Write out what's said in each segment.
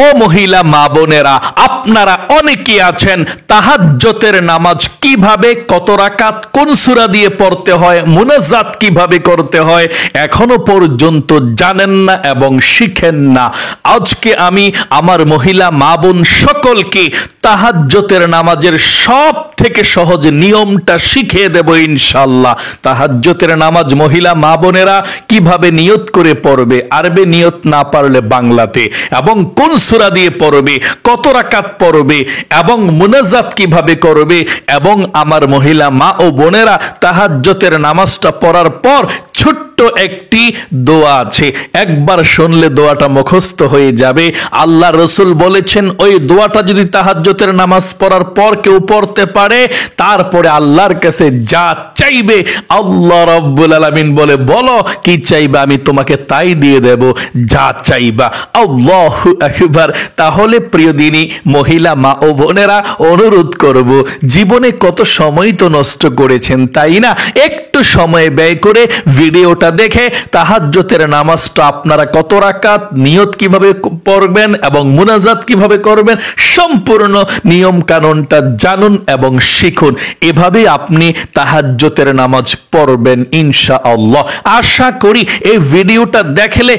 ও মহিলা মা বোনেরা, আপনারা অনেকে আছেন তাহাজ্জুদের নামাজ কিভাবে, কত রাকাত, কোন সূরা দিয়ে পড়তে হয়, মুনাজাত কিভাবে করতে হয় এখনো পর্যন্ত জানেন না এবং শিখেন না। আজকে আমি আমার মহিলা মা বোন সকলকে তাহাজ্জুদের নামাজের সব থেকে সহজ নিয়মটা শিখিয়ে দেব ইনশাআল্লাহ। তাহাজ্জুদের নামাজ মহিলা মা বোনেরা কিভাবে নিয়ত করে পড়বে, আরবি নিয়ত না পারলে বাংলাতে, এবং কোন সূরা দিয়ে পড়বে, কত রাকাত পড়বে এবং মুনাজাত কিভাবে করবে, এবং আমার মহিলা মা ও বোনেরা তাহাজ্জুদের নামাজটা পড়ার পর ছোট্ট একটি দোয়া আছে, একবার শুনলে দোয়াটা মুখস্থ হয়ে যাবে। আল্লাহ রাসূল বলেছেন ওই দোয়াটা যদি তাহাজ্জুদের নামাজ পড়ার পর কেউ পড়তে পারে, তারপরে আল্লাহর কাছে যা চাইবে আল্লাহ রাব্বুল আলামিন বলে, বলো কি চাইবা, আমি তোমাকে তাই দিয়ে দেব, যা চাইবা। আল্লাহু আকবার। তাহলে প্রিয় দিনী মহিলা মা ও বোনেরা, অনুরোধ করব, জীবনে কত সময় তো নষ্ট করেছেন তাই না, একটু সময় ব্যয় করে ভিডিওটা দেখে তাহাজ্জুদের নামাজটা আপনারা কত রাকাত, নিয়ত কিভাবে পড়বেন এবং মুনাজাত কিভাবে করবেন, সম্পূর্ণ নিয়ম কানুনটা জানুন এবং শিখুন। এভাবে আপনি তাহাজ্জুদের নামাজ পড়বেন ইনশাআল্লাহ। আশা করি এই ভিডিওটা দেখলে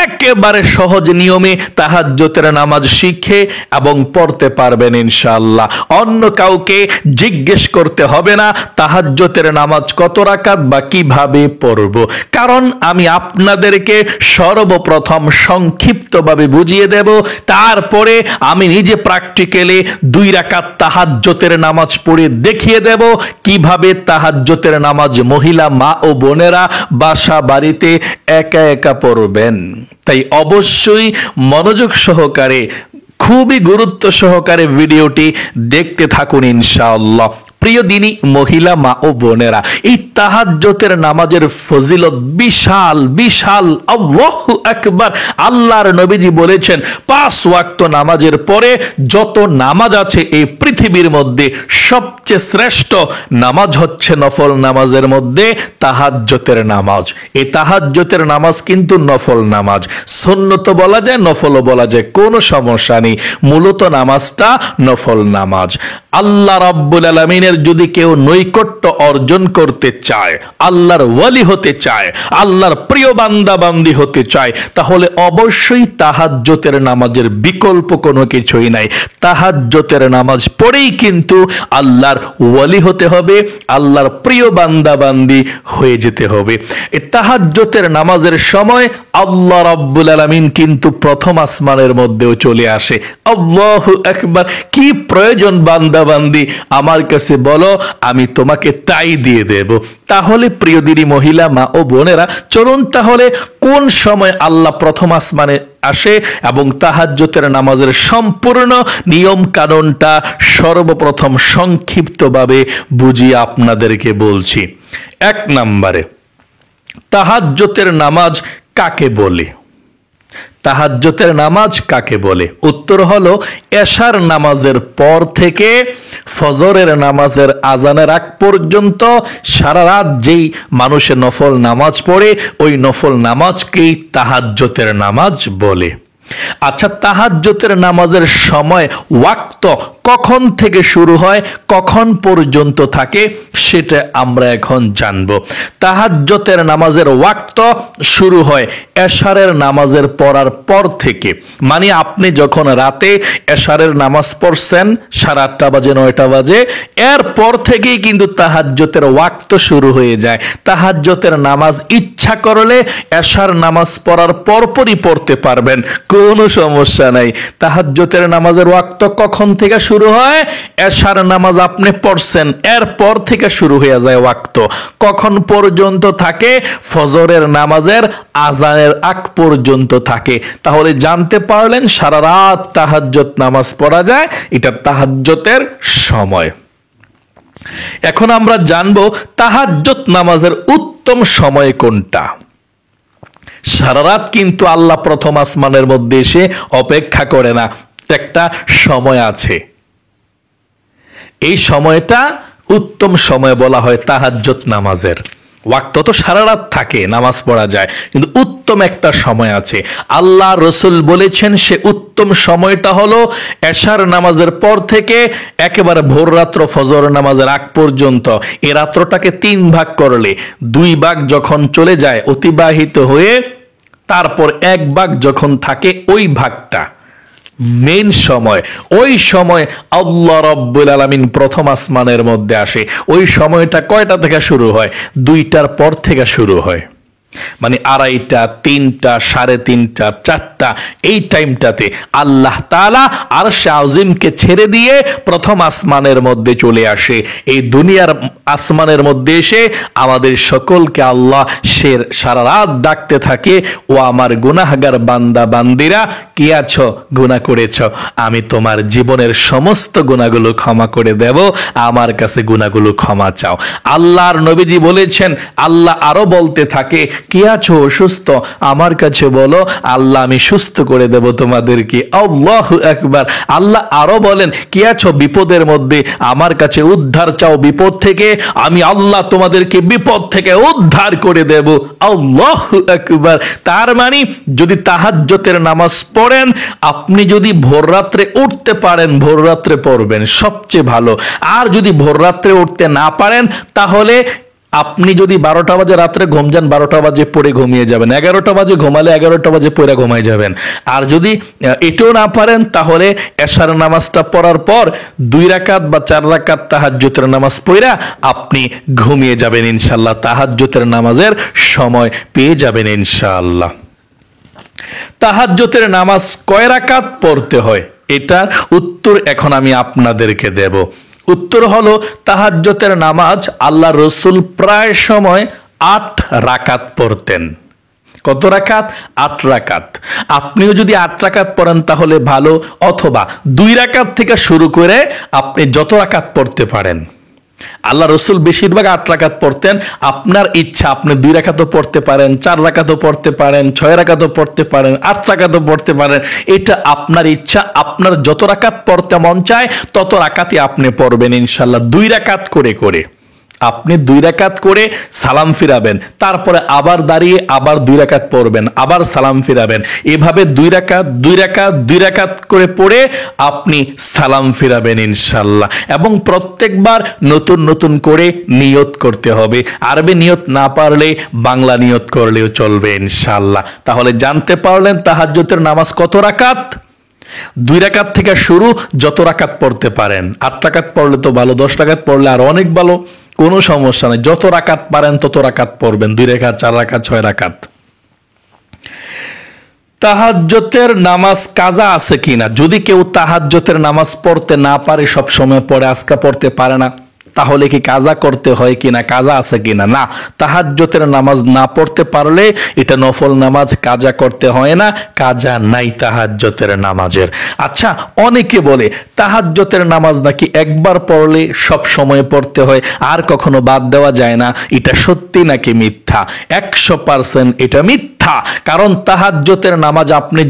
একেবারে সহজ নিয়মে তাহাজ্জুদের নামাজ শিখে এবং পড়তে পারবেন ইনশাআল্লাহ। অন্য কাউকে জিজ্ঞেস করতে হবে না তাহাজ্জুদের নামাজ কত রাকাত বা কিভাবে পড়ব, কারণ আমি আপনাদেরকে সর্বপ্রথম সংক্ষিপ্তভাবে বুঝিয়ে দেব, তারপরে আমি নিজে প্র্যাকটিক্যালি 2 রাকাত তাহাজ্জুদের নামাজ পড়ে দেখিয়ে দেব কিভাবে তাহাজ্জুদের নামাজ মহিলা মা ও বোনেরা বাসা বাড়িতে একা একা পড়বেন। তাই অবশ্যই মনোযোগ সহকারে, খুবই গুরুত্ব সহকারে ভিডিওটি দেখতে থাকুন ইনশাআল্লাহ। প্রিয় দিনী মহিলা মা ও বোনেরা, এই তাহাজ্জুদের নামাজের ফজিলত বিশাল বিশাল। আল্লাহু আকবার। আল্লাহর নবীজি বলেছেন 5 ওয়াক্ত নামাজের পরে যত নামাজ আছে এই পৃথিবীর মধ্যে সবচেয়ে শ্রেষ্ঠ নামাজ হচ্ছে নফল নামাজের মধ্যে তাহাজ্জুদের নামাজ। এই তাহাজ্জুদের নামাজ কিন্তু নফল নামাজ, সুন্নত বলা যায়, নফলও বলা যায়, কোনো সমস্যা নেই। মূলত নামাজটা নফল নামাজ। আল্লাহ রাব্বুল আলামিনের যদি কেউ নৈকট্য অর্জন করতে চায়, আল্লাহর ওয়ালি হতে চায়, আল্লাহর প্রিয় বান্দা বান্দি হতে চায়, তাহলে অবশ্যই তাহাজ্জুদের নামাজের বিকল্প কোনো কিছুই নাই। তাহাজ্জুদের নামাজ পড়েই কিন্তু আল্লাহর ওয়ালি হতে হবে, আল্লাহর প্রিয় বান্দা বান্দি হয়ে যেতে হবে। এই তাহাজ্জুদের নামাজের সময় আল্লাহ রাব্বুল আলামিন কিন্তু প্রথম আসমানের মধ্যেও চলে আসে। আল্লাহু আকবার। কি প্রয়োজন বান্দা বান্দি, আমার কাছে বলো, আমি তোমাকে তাই দিয়ে দেব। তাহলে প্রিয় দিনী মহিলা মা ও বোনেরা, চলুন তাহলে কোন সময় আল্লাহ প্রথম আসমানে আসে এবং তাহাজ্জুদের নামাজের সম্পূর্ণ নিয়ম কানুনটা সর্বপ্রথম সংক্ষিপ্তভাবে বুঝিয়ে আপনাদেরকে বলছি। 1 নম্বরে, তাহাজ্জুদের নামাজ কাকে বলে? তাহাজ্জুদের নামাজ কাকে বলে? উত্তর হলো, এশার নামাজের পর থেকে ফজরের নামাজের আজানের আগ পর্যন্ত সারা রাত যেই মানুষে নফল নামাজ পড়ে ওই নফল নামাজকেই তাহাজ্জুদের নামাজ বলে। আচ্ছা, তাহাজ্জুদের নামাজের সময় ওয়াক্ত কখন থেকে শুরু হয়, কখন পর্যন্ত থাকে, সেটা আমরা এখন জানব। তাহাজ্জুদের নামাজের ওয়াক্ত শুরু হয় এশারের নামাজের পড়ার পর থেকে, মানে আপনি যখন রাতে এশারের নামাজ পড়ছেন 8:30 বাজে 9টা বাজে, এরপর থেকেই কিন্তু তাহাজ্জুদের ওয়াক্ত শুরু হয়ে যায়। তাহাজ্জুদের নামাজ ইচ্ছা করলে এশার নামাজ পড়ার পরপরই পড়তে পারবেন, কোনো সমস্যা নাই। তাহাজ্জুদের নামাজের ওয়াক্ত কখন থেকে শুরু হয়? এশার নামাজ আপনি পড়ছেন, এরপর থেকে শুরু হয়ে যায় ওয়াক্ত। কখন পর্যন্ত থাকে? ফজরের নামাজের আজানের আগ পর্যন্ত থাকে। তাহলে জানতে পারলেন সারা রাত তাহাজ্জুদ নামাজ পড়া যায়, এটা তাহাজ্জুদের সময়। এখন আমরা জানবো তাহাজ্জুদ নামাজের উত্তম সময় কোনটা। সারা রাত কিন্তু আল্লাহ প্রথম আসমানের মধ্যে এসে অপেক্ষা করে না, একটা সময় আছে। এই সময়টা উত্তম সময় বলা হয় তাহাজ্জুদ নামাজের। ওয়াক্ত তো সারা রাত থাকে, নামাজ পড়া যায়, কিন্তু উত্তম একটা সময় আছে। আল্লাহ রসুল বলেছেন সে উত্তম সময়টা হলো এশার নামাজের পর থেকে একেবারে ভোর রাত্র ফজর নামাজের আগ পর্যন্ত। এ রাত্রটাকে 3 ভাগ করলে 2 ভাগ যখন চলে যায় অতিবাহিত হয়ে, তারপর 1 ভাগ যখন থাকে, ওই ভাগটা মেইন সময়। ওই সময় আল্লাহ রাব্বুল আলামিন প্রথম আসমানের মধ্যে আসে। ওই সময়টা কয়টা থেকে শুরু হয়? 2টার পর থেকে শুরু হয়। মানে 2:30, 3টা, 3:30, 4টা, এই টাইমটাতে আল্লাহ তাআলা আরশে আজিমকে ছেড়ে দিয়ে প্রথম আসমানের মধ্যে চলে আসে। এই দুনিয়ার আসমানের মধ্যে এসে আমাদের সকলকে আল্লাহ সারা রাত ডাকতে থাকে, ও আমার গুনাহগার বান্দা বান্দিরা, কি আছো? গুনাহ করেছ, আমি তোমার জীবনের সমস্ত গুনাহগুলো ক্ষমা করে দেব, আমার কাছে গুনাহগুলো ক্ষমা চাও। আল্লাহর নবীজি বলেছেন, আল্লাহ আরো বলতে থাকে, কি আছো অসুস্থ? আমার কাছে বলো, আল্লাহ আমি সুস্থ করে দেব তোমাদেরকে। আল্লাহু আকবার। আল্লাহ আরো বলেন, কি আছো বিপদের মধ্যে? আমার কাছে উদ্ধার চাও বিপদ থেকে, আমি আল্লাহ তোমাদেরকে বিপদ থেকে উদ্ধার করে দেব। আল্লাহু আকবার। তার মানে যদি তাহাজ্জুদের নামাজ পড়েন, আপনি যদি ভোর রাত্রে উঠতে পারেন, ভোর রাত্রে পড়বেন, সবচেয়ে ভালো। আর যদি ভোর রাত্রে উঠতে না পারেন, তাহলে আপনি যদি 12টা বাজে রাত্রে ঘুম যান, 12টা বাজে পড়ে ঘুমিয়ে যাবেন। 11টা বাজে ঘুমালে 11টা বাজে পড়ে ঘুমাই যাবেন। আর যদি এটাও না পারেন, তাহলে এশার নামাজটা পড়ার পর 2 রাকাত বা 4 রাকাত তাহাজ্জুদের নামাজ পড়া আপনি ঘুমিয়ে যাবেন ইনশাআল্লাহ। তাহাজ্জুদের নামাজের সময় পেয়ে যাবেন ইনশাআল্লাহ। তাহাজ্জুদের নামাজ কয় রাকাত পড়তে হয়, এটার উত্তর এখন আমি আপনাদেরকে দেব। উত্তর হলো, তাহাজ্জুদের নামাজ আল্লাহ রসুল প্রায় সময় 8 রাকাত পড়তেন। কত রাকাত? 8 রাকাত। আপনিও যদি 8 রাকাত পড়েন তাহলে ভালো, অথবা 2 রাকাত থেকে শুরু করে আপনি যত রাকাত পড়তে পারেন। আল্লাহ রসুল বেশিরভাগ 8 রাকাত পড়তেন। আপনার ইচ্ছা, আপনি 2 রাকাতও পড়তে পারেন, 4 রাকাতও পড়তে পারেন, 6 রাকাতও পড়তে পারেন, 8 রাকাতও পড়তে পারেন। এটা আপনার ইচ্ছা। আপনার যত রাকাত পড়তে মন চায় তত রাকাতই আপনি পড়বেন ইনশাআল্লাহ। 2 রাকাত করে করে আপনি 2 রাকাত করে সালাম ফিরাবেন, তারপরে আবার দাঁড়িয়ে আবার 2 রাকাত পড়বেন, আবার সালাম ফিরাবেন। এভাবে 2 রাকাত 2 রাকাত 2 রাকাত করে পড়ে আপনি সালাম ফিরাবেন ইনশাআল্লাহ। এবং প্রত্যেকবার নতুন নতুন করে নিয়ত করতে হবে। আরবি নিয়ত না পারলে বাংলা নিয়ত করলেও চলবে ইনশাআল্লাহ। তাহলে জানতে পারলেন তাহাজ্জুদের নামাজ কত রাকাত? 2 রাকাত থেকে শুরু, যত রাকাত পড়তে পারেন। 8 রাকাত পড়লে তো ভালো, 10 রাকাত পড়লে আর অনেক ভালো, কোনো সমস্যা নেই। যত রাকাত পারেন তত রাকাত পড়বেন, 2 রাকাত, 4 রাকাত, 6 রাকাত। তাহাজ্জুদের নামাজ কাজা আছে কিনা? যদি কেউ তাহাজ্জুদের নামাজ পড়তে না পারে, সব সময় পড়ে, আজকে পড়তে পারে না, তাহলে কি কাজা করতে হয় কিনা, কাজা আছে কিনা? না, তাহাজ্জুদের নামাজ না পড়তে পারলে এটা নফল নামাজ, কাজা করতে হয় না, কাজা নাই তাহাজ্জুদের নামাজের। আচ্ছা, অনেকে বলে তাহাজ্জুদের নামাজ নাকি একবার পড়লে সব সময় পড়তে হয়, আর কখনো বাদ দেওয়া যায় না। এটা সত্যি নাকি মিথ্যা? 100% এটা মিথ্যা। কারণ তাহাজ্জুদের নামাজ আপনি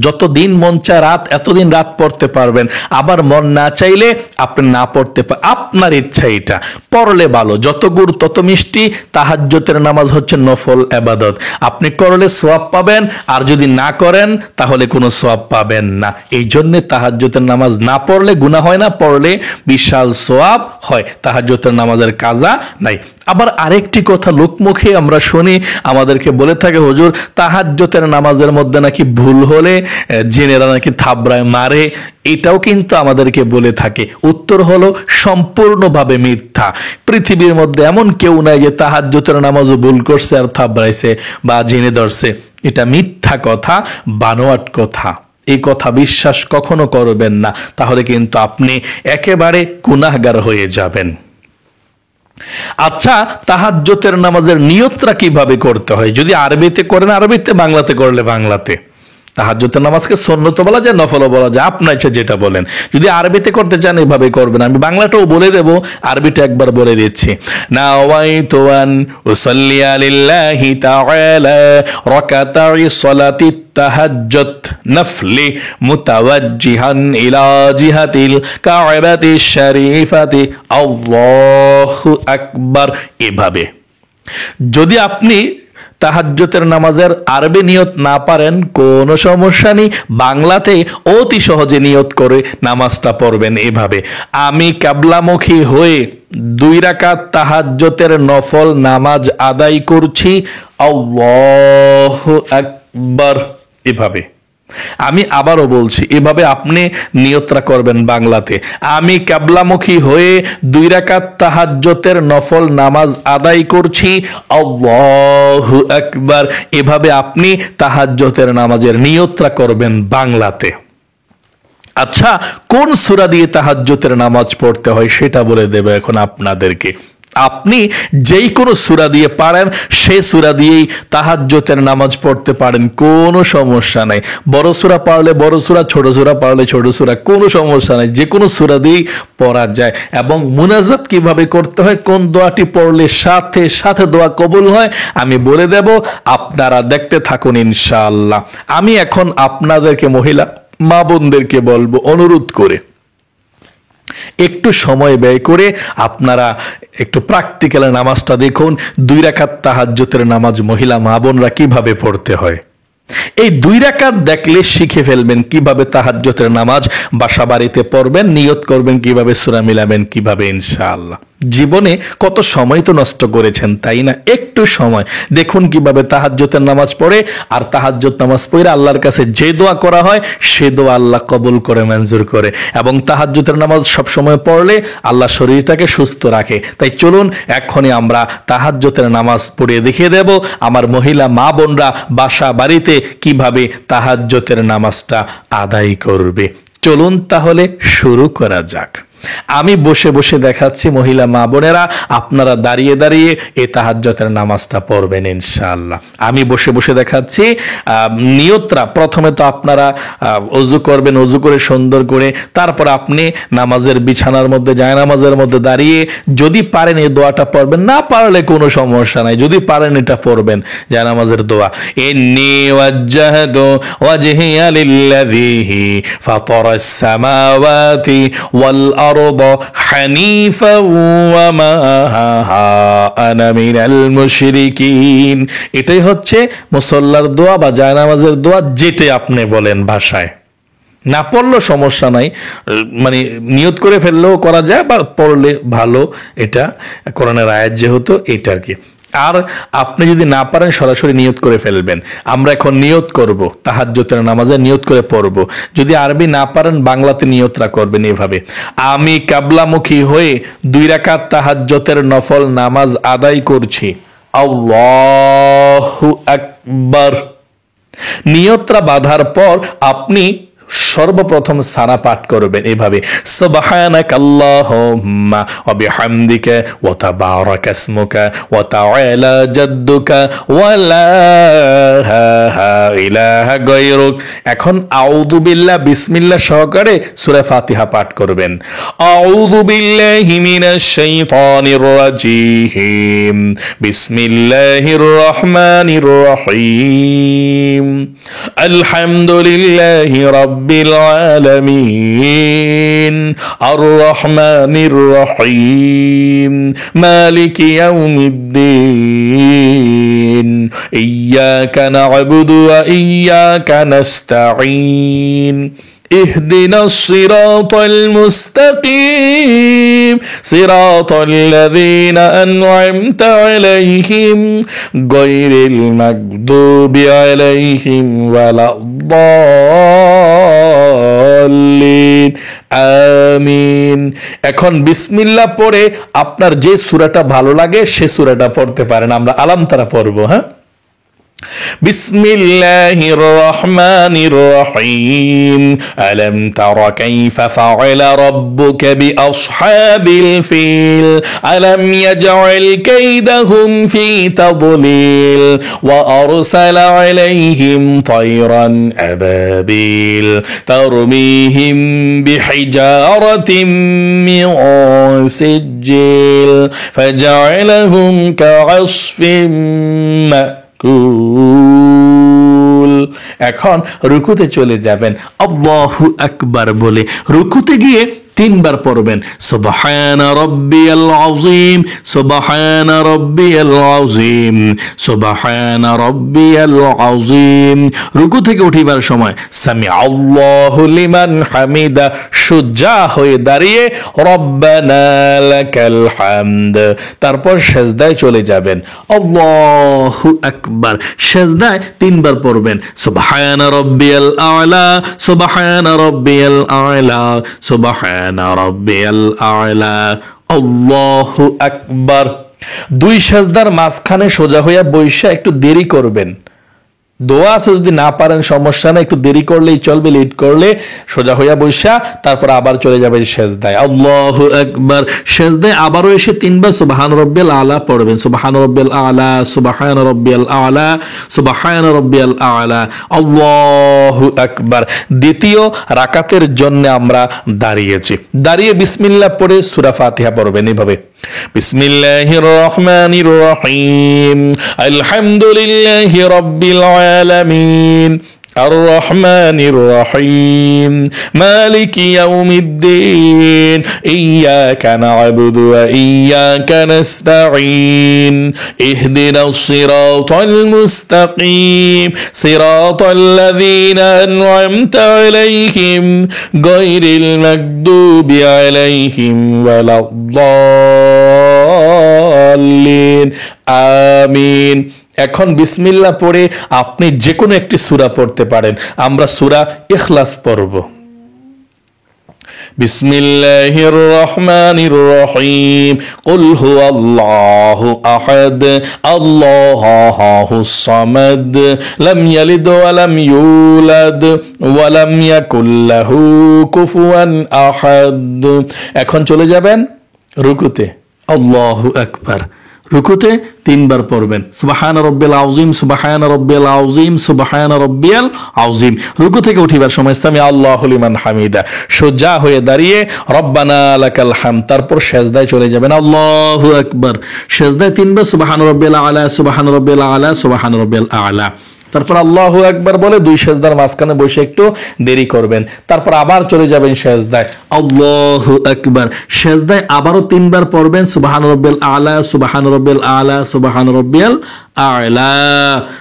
যতদিন মন চায় রাত, এতদিন রাত পড়তে পারবেন। আবার মন না চাইলে আপনি না পড়তে পারেন, আপনার ইচ্ছা। এটা পড়লে ভালো, যত গুড় তত মিষ্টি। তাহাজ্জুদের নামাজ হচ্ছে নফল ইবাদত, আপনি করলে সওয়াব পাবেন, আর যদি না করেন তাহলে কোনো সওয়াব পাবেন না। এই জন্য তাহাজ্জুদের নামাজ না পড়লে গুনাহ হয় না, পড়লে বিশাল সওয়াব হয়। তাহাজ্জুদের নামাজের কাজা নাই। আবার আরেকটি কথা লোকমুখে আমরা শুনি, আমাদেরকে বলে থাকে, হুজুর তাহাজ্জুদের নামাজের মধ্যে নাকি ভুল হলে জিনেরা নাকি থাবড়ায় মারে। এটাও কিন্তু আমাদেরকে বলে থাকে। উত্তর হলো সম্পূর্ণভাবে মিথ্যা। পৃথিবীর মধ্যে এমন কেউ নাই যে তাহাজ্জুদের নামাজও ভুল করছে আর থাবড়াইছে বা জিনে ধরছে। এটা মিথ্যা কথা, বানোয়াট কথা। এই কথা বিশ্বাস কখনো করবেন না, তাহলে কিন্তু আপনি একেবারে গুনাহগার হয়ে যাবেন। আচ্ছা, তাহাজ্জুদের নামাজের নিয়তটা কিভাবে করতে হয়? যদি আরবিতে করেন আরবিতে, বাংলাতে করলে বাংলাতে। তাহাজ্জুদের নামাজকে সুন্নত বলা যায়, নফলও বলা যায়, আপনার ইচ্ছা যেটা বলেন। যদি আরবিতে করতে চান এভাবে করবেন। আমি বাংলাটাও বলে দেব, আরবিটা একবার বলে দিচ্ছি। নাওয়াইতু আন উসাল্লিয়া লিল্লাহি তাআলা রাকাতাই সালাতি তাহাজ্জুদ নফলি মুতাওয়াজ্জিহান ইলা জিহাতিল কাবাতিশ শরীফাতি আল্লাহু আকবার। এভাবে যদি আপনি তাহাজ্জুদের নামাজের আরবি নিয়ত না পারেন, কোনো সমস্যা নেই, বাংলাতে অতি সহজে নিয়ত করে নামাজটা পড়বেন এভাবে: আমি কিবলামুখী হয়ে 2 রাকাত তাহাজ্জুদের নফল নামাজ আদায় করছি, আল্লাহু আকবার। এভাবে আমি আবারও বলছি, এভাবে আপনি নিয়তটা করবেন বাংলাতে: আমি কিবলামুখী হয়ে 2 রাকাত তাহাজ্জুদের নফল নামাজ আদায় করছি, আল্লাহু আকবার। এভাবে আপনি তাহাজ্জুদের নামাজের নিয়তটা করবেন বাংলাতে। আচ্ছা, কোন সূরা দিয়ে তাহাজ্জুদের নামাজ পড়তে হয় সেটা বলে দেব এখন আপনাদেরকে। আপনি যেই কোনো সূরা দিয়ে পারেন সেই সূরা দিয়েই তাহাজ্জুদের নামাজ পড়তে পারেন, কোনো সমস্যা নাই। বড় সূরা পারলে বড় সূরা, ছোট সূরা পারলে ছোট সূরা, কোনো সমস্যা নাই, যে কোনো সূরা দিয়েই পড়া যায়। এবং মুনাজাত কিভাবে করতে হয়, কোন দোয়াটি পড়লে সাথে সাথে দোয়া কবুল হয় আমি বলে দেব, আপনারা দেখতে থাকুন ইনশাআল্লাহ। আমি এখন আপনাদেরকে, মহিলা মা বোনদেরকে বলবো, অনুরোধ করে একটু সময় ব্যয় করে আপনারা একটু প্র্যাকটিক্যাল নামাজটা দেখুন। 2 রাকাত তাহাজ্জুদের নামাজ মহিলা মা বোনরা কিভাবে পড়তে হয়। এই 2 রাকাত দেখলে শিখে ফেলবেন কিভাবে তাহাজ্জুদের নামাজ বাসা বাড়িতে পড়বেন, নিয়ত করবেন কিভাবে, সূরা মিলাবেন কিভাবে, ইনশাআল্লাহ। জীবনে কত সময় তো নষ্ট করেছেন, তাই না? একটু সময় দেখুন কিভাবে তাহাজ্জুদের নামাজ পড়ে। আর তাহাজ্জুদ নামাজ পড়ে আল্লাহর কাছে যে দোয়া করা হয় সে দোয়া আল্লাহ কবুল করে, মঞ্জুর করে। এবং তাহাজ্জুদের নামাজ সব সময় পড়লে আল্লাহ শরীরটাকে সুস্থ রাখে। তাই চলুন এখনই আমরা তাহাজ্জুদের নামাজ পড়ে দেখিয়ে দেব আমার মহিলা মা বোনরা বাসা বাড়িতে কিভাবে তাহাজ্জুদের নামাজটা আদায় করবে। চলুন তাহলে শুরু করা যাক। আমি বসে বসে দেখাচ্ছি, মহিলা মা বোনেরা আপনারা দাঁড়িয়ে দাঁড়িয়ে এই তাহাজ্জুদের নামাজটা পড়বেন ইনশাআল্লাহ। আমি বসে বসে দেখাচ্ছি। নিয়তরা প্রথমে তো আপনারা ওযু করবেন, ওযু করে সুন্দর করে তারপর আপনি নামাজের বিছানার মধ্যে, জায়নামাজের মধ্যে দাঁড়িয়ে যদি পারেন এই দোয়াটা পড়বেন, না পারলে কোনো সমস্যা নাই, যদি পারেন এটা পড়বেন, জায়নামাজের দোয়া: ইন্নী ওয়াজ্জাহতু ওয়াজহিয়া লিল্লাযী ফাতারাস সামাওয়াতি ওয়াল আরদ হানিফা ওয়া মা আনা মিনাল মুশরিকিন। এটাই হচ্ছে মুসল্লার দোয়া বা জায়নামাজের দোয়া, যেটা আপনি বলেন ভাষায়। না পড়লেও সমস্যা নাই, মানে নিয়ত করে ফেললেও করা যায় বা পড়লে ভালো, এটা কোরআনের আয়াত যেহেতু এটা আর কি। আর আপনি যদি না পারেন সরাসরি নিয়ত করে ফেলবেন। আমরা এখন নিয়ত করব, তাহাজ্জুদের নামাজে নিয়ত করে পড়ব। যদি আরবি না পারেন বাংলাতে নিয়তরা করবেন এভাবে: আমি কিবলামুখী হয়ে 2 রাকাত তাহাজ্জুদের নফল নামাজ আদায় করছি, আল্লাহু আকবার। নিয়তরা বাঁধার পর আপনি সর্বপ্রথম সানা পাঠ করবেন এভাবে: সুবহানাকাল্লাহুম্মা ওয়া বিহামদিকা ওয়া তাবারাকা ইসমুকা ওয়া তাআলা জাদ্দুকা ওয়া লা ইলাহা গায়রুক। এখন আউযু বিল্লাহ, বিসমিল্লাহ সহকারে সূরা ফাতিহা পাঠ করবেন। আউযু বিল্লাহি মিনাশ শাইতানির রাজীম, বিসমিল্লাহির রহমানির রহিম, আলহামদুলিল্লাহি রাব্বিল আলামিন, আর রহমানির রহিম, মালিকি ইয়াউমিদ্দিন, ইয়্যাকা না'বুদু ওয়া ইয়্যাকা নাস্তাঈন, اهدنا الصراط المستقيم صراط الذين أنعمت عليهم غير المغضوب عليهم ولا الضالين আমিন। এখন বিসমিল্লাহ পড়ে আপনার যে সূরাটা ভালো লাগে সে সূরাটা পড়তে পারেন। আমরা আলাম তারা পড়বো। হ্যাঁ, বিসমিল্লাহির রহমানির রহিম, আলাম তারা কাইফা ফাআলা রাব্বুকা বিআসহাবিল ফিল, আলাম ইয়াজআল কাইদাহুম ফি তাদলিল, ওয়া আরসালা আলাইহিম তায়রান আবাবিল তারমিহিম বিহিজারাতিম মিন সিজ্জিল ফাজআলাহুম কাআসফিম মাকুল। এখন রুকুতে চলে যাবেন আল্লাহু আকবার বলে। রুকুতে গিয়ে তিনবার পড়বেন সুবহানা রাব্বিয়াল আযীম, সুবহানা রাব্বিয়াল আযীম, সুবহানা রাব্বিয়াল আযীম। রুকু থেকে উঠিবার সময় সামি আল্লাহু লিমান হামিদা, সোজা হয়ে দাঁড়িয়ে রব্বানা লাকাল হামদ। তারপর সেজদায় চলে যাবেন, আল্লাহু আকবার। সেজদায় তিনবার পড়বেন সুবহানা রাব্বিয়াল আ'লা, সুবহানা রাব্বিয়াল আ'লা, সুবহানা রাব্বিয়াল আ'লা, আল্লাহু আকবার। দুই সেজদার মাঝখানে সোজা হইয়া বইসা একটু দেরি করবেন। দোয়া আছে, যদি না পারেন সমস্যা না, একটু দেরি করলেই চলবে, লেট করলে সোজা হইয়া বইসা তারপর আবার চলে যাবে সেজদায়, আল্লাহু আকবার। সেজদায় আবারও এসে তিনবার সুবহান রাব্বিয়াল আ'লা পড়বেন, সুবহান রাব্বিয়াল আ'লা, সুবহান রাব্বিয়াল আ'লা, সুবহান রাব্বিয়াল আ'লা, আল্লাহু আকবার। দ্বিতীয় রাকাতের জন্য আমরা দাঁড়িয়েছি, দাঁড়িয়ে বিসমিল্লাহ পড়ে সূরা ফাতিহা পড়বেন এভাবে, বিসমিল্লাহির রহমানির রহিম, আলহামদুলিল্লাহি রাব্বিল আলামিন, আর রহমানির রহিম, মালিকি ইয়াউমিদ্দিন, ইয়াকা না'বুদু ওয়া ইয়াকা নাস্তাঈন, ইহদিনাস সিরাতাল মুস্তাকিম, সিরাতাল্লাযীনা আন'আমতা আলাইহিম, গায়রিল মাগদুবি আলাইহিম ওয়ালাদ-দাল্লিন, আমিন। এখন বিসমিল্লাহ পড়ে আপনি যে কোনো একটি সূরা পড়তে পারেন। আমরা সূরা ইখলাস পড়ব। বিসমিল্লাহির রহমানির রহিম, কুল হুয়াল্লাহু আহাদ, আল্লাহুস সামাদ, লাম ইয়ালিদ ওয়া লাম ইউলাদ ওয়া লাম ইয়াকুল লাহু কুফুয়ান আহাদ। এখন চলে যাবেন রুকুতে, আল্লাহু আকবার। রুকুতে তিনবার পড়বেন সুবহান রাব্বিয়াল আযীম, সুবহান রাব্বিয়াল আযীম, সুবহান রাব্বিয়াল আযীম। রুকু থেকে উঠিবার সময় সামি আল্লাহু লিমান হামিদা, সোজা হয়ে দাঁড়িয়ে রব্বানা লাকাল হামদ। তারপর সেজদায় চলে যাবেন, আল্লাহু আকবার। সেজদায় তিনবার সুবহান রাব্বিয়াল আ'লা, সুবহান রাব্বিয়াল আ'লা, সুবহান রাব্বিয়াল আ'লা। তারপর আল্লাহু আকবার বলে দুই সেজদার মাঝখানে বসে একটু দেরি করবেন। তারপর আবার চলে যাবেন সেজদায়, আল্লাহু আকবার। সেজদায় আবারও তিনবার পড়বেন সুবহান রাব্বিয়াল আ'লা, সুবহান রাব্বিয়াল আ'লা, সুবহান রাব্বিয়াল আ'লা।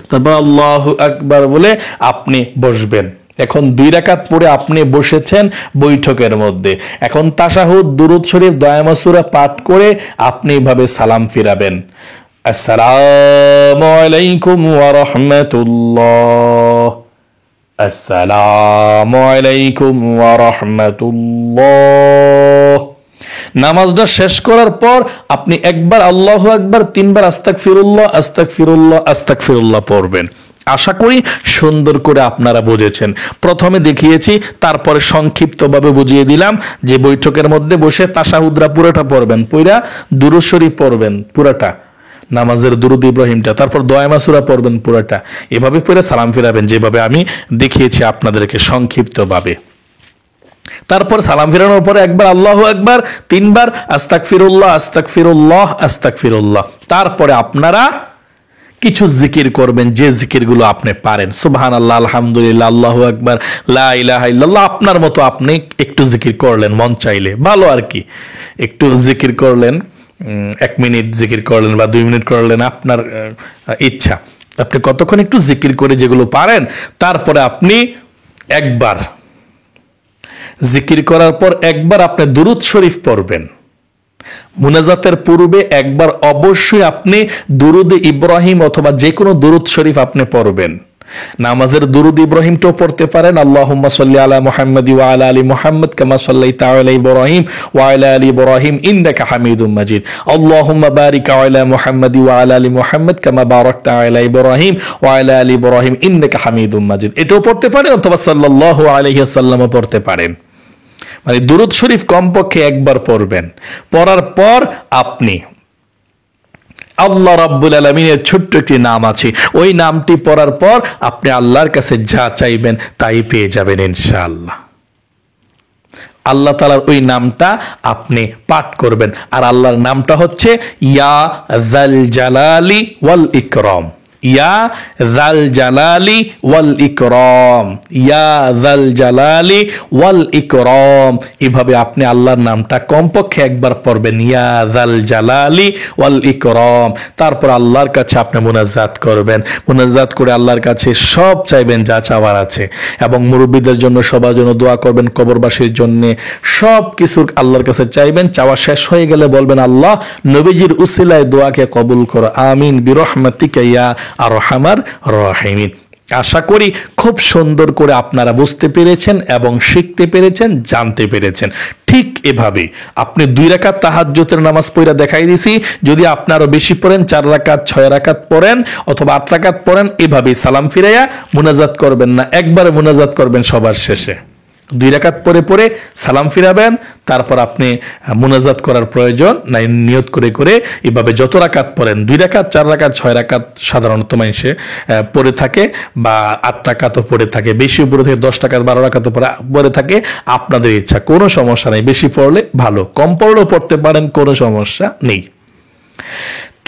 তারপর আল্লাহু আকবার বলে আপনি বসবেন। এখন দুই রাকাত পড়ে আপনি বসেছেন বৈঠকের মধ্যে। এখন তাশাহুদ, দুরূদ শরীফ, দোয়া সূরা পাঠ করে আপনি এভাবে সালাম ফিরাবেন, আসসালামু আলাইকুম ওয়া রাহমাতুল্লাহ, আসসালামু আলাইকুম ওয়া রাহমাতুল্লাহ। নামাজটা শেষ করার পর আপনি একবার আল্লাহু আকবার, তিনবার আস্তাগফিরুল্লাহ, আস্তাগফিরুল্লাহ, আস্তাগফিরুল্লাহ পড়বেন। আশা করি সুন্দর করে আপনারা বুঝেছেন। প্রথমে দেখিয়েছি, তারপরে সংক্ষিপ্তভাবে বুঝিয়ে দিলাম যে বৈঠকের মধ্যে বসে তাশাহুদরা পুরোটা পড়বেন, পুরা দুরূদ শরীফ পড়বেন পুরাটা, নামাজের দুরূদ ইব্রাহিমটা, তারপর দোয়া সূরা পড়বেন পুরাটা, এভাবে পড়ে সালাম ফিরাবেন যেভাবে আমি দেখিয়েছি আপনাদেরকে সংক্ষিপ্তভাবে। তারপর সালাম ফিরানোর পরে একবার আল্লাহু আকবার, তিনবার আস্তাগফিরুল্লাহ, আস্তাগফিরুল্লাহ, আস্তাগফিরুল্লাহ। তারপরে আপনারা কিছু জিকির করবেন, যে জিকিরগুলো আপনি পারেন, সুবহানাল্লাহ, আলহামদুলিল্লাহ, আল্লাহু আকবার, লা ইলাহা ইল্লাল্লাহ। আপনার মতো আপনি একটু জিকির করলেন, মন চাইলে ভালো আর কি, একটু জিকির করলেন, 1 মিনিট জিকির করলেন বা 2 মিনিট করলেন, আপনার ইচ্ছা। আপনি কতক্ষণ একটু জিকির করে যেগুলো পারেন, তারপরে আপনি একবার জিকির করার পর একবার আপনি দুরূদ শরীফ পড়বেন। মুনাজাতের পূর্বে একবার অবশ্যই আপনি দুরূদ ইব্রাহিম অথবা যে কোনো দুরূদ শরীফ আপনি পড়বেন। নামাজের দুরূদ ইব্রাহিমটাও পড়তে পারেন, আল্লাহুম্মা সাল্লি আলা মুহাম্মাদ ওয়া আলা আলি মুহাম্মাদ কামা সাল্লাইতা আলা ইব্রাহিম ওয়া আলা আলি ইব্রাহিম ইন্নাকা হামিদুম মাজিদ, আল্লাহুম্মা বারিক আলা মুহাম্মাদ ওয়া আলা আলি মুহাম্মাদ কামা বারাকতা আলা ইব্রাহিম ওয়া আলা আলি ইব্রাহিম ইন্নাকা হামিদুম মাজিদ। এটাও পড়তে পারেন অথবা সাল্লাল্লাহু আলাইহি ওয়াসাল্লামও পড়তে পারেন। মানে দুরূদ শরীফ কমপক্ষে একবার পড়বেন। পড়ার পর আপনি আল্লাহ রাব্বুল আলামিনের ছোট্ট একটি নাম আছে, ওই নামটি পড়ার পর আপনি আল্লাহর কাছে যা চাইবেন তাই পেয়ে যাবেন ইনশাআল্লাহ। আল্লাহ তাআলার ওই নামটা আপনি পাঠ করবেন, আর আল্লাহর নামটা হচ্ছে ইয়া যাল জালালি ওয়াল ইকরাম। ইয়া যাল জালালি ওয়াল ইকরাম, ইয়া যাল জালালি ওয়াল ইকরাম। এভাবে আপনি আল্লাহর নামটা কমপক্ষে একবার পড়বেন, ইয়া যাল জালালি ওয়াল ইকরাম। তারপর আল্লাহর কাছে আপনি মুনাজাত করবেন, মুনাজাত করে আল্লাহর কাছে সব চাইবেন যা চাওয়ার আছে, এবং মুরব্বীদের জন্য সবার জন্য দোয়া করবেন, কবরবাসীর জন্য সব কিছু আল্লাহর কাছে চাইবেন। চাওয়া শেষ হয়ে গেলে বলবেন, আল্লাহ নবীজির উসিলায় দোয়াকে কবুল করো, আমিন বিরহমাতিকা ইয়া আরহামার রাহিমিন। আশা করি খুব সুন্দর করে আপনারা বুঝতে পেরেছেন এবং শিখতে পেরেছেন, জানতে পেরেছেন। ঠিক এভাবে আপনি 2 রাকাত তাহাজ্জুদের নামাজ পড়া দেখাই দিছি। যদি আপনারও বেশি পড়েন, 4 রাকাত 6 রাকাত পড়েন অথবা 8 রাকাত পড়েন, এভাবেই সালাম ফিরাইয়া মুনাজাত করবেন না, একবারে মুনাজাত করবেন সবার শেষে। 2 রাকাত পরে পরে সালাম ফিরাবেন, তারপর আপনি মুনাজাত করার প্রয়োজন নাই, নিয়ত করে করে এভাবে যত রাকাত পড়েন, 2 রাকাত 4 রাকাত 6 রাকাত সাধারণত মানুষে পড়ে থাকে, বা 8 রাকাতও পড়ে থাকে, বেশি পড়ে থাকে 10 রাকাত 12 রাকাতও পড়ে থাকে। আপনাদের ইচ্ছা, কোনো সমস্যা নেই, বেশি পড়লে ভালো, কম পড়লেও পড়তে পারেন, কোনো সমস্যা নেই।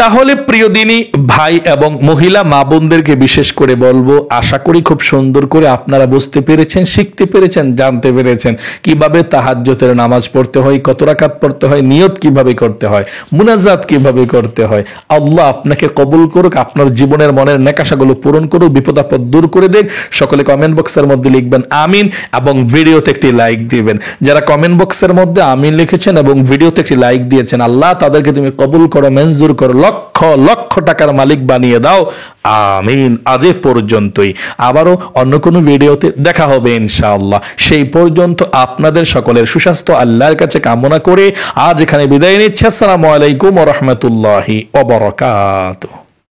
তাহলে প্রিয় দিনী ভাই এবং মহিলা মা বোনদেরকে বিশেষ করে বলবো, আশা করি খুব সুন্দর করে আপনারা বুঝতে পেরেছেন, শিখতে পেরেছেন, জানতে পেরেছেন কিভাবে তাহাজ্জুদের নামাজ পড়তে হয়, কত রাকাত পড়তে হয়, নিয়ত কিভাবে করতে হয়, মুনাজাত কিভাবে করতে হয়। আল্লাহ আপনাকে কবুল করুক, আপনার জীবনের মনের নেকাশাগুলো পূরণ করুক, বিপদ আপদ দূর করে দেখ। সকলে কমেন্ট বক্সের মধ্যে লিখবেন আমিন এবং ভিডিওতে একটি লাইক দিবেন। যারা কমেন্ট বক্সের মধ্যে আমিন লিখেছেন এবং ভিডিওতে একটি লাইক দিয়েছেন, আল্লাহ তাদেরকে তুমি কবুল করো, মঞ্জুর করো, লক্ষ লক্ষ টাকার মালিক বানিয়ে দাও, আমিন। আজ পর্যন্তই, আবারও অন্য কোনো ভিডিওতে দেখা হবে ইনশাআল্লাহ। সেই পর্যন্ত আপনাদের সকলের সুস্বাস্থ্য আল্লাহর কাছে কামনা করে আজ এখানে বিদায় নিচ্ছি। আসসালামু আলাইকুম ওয়া রাহমাতুল্লাহি ওয়া বারাকাতুহু।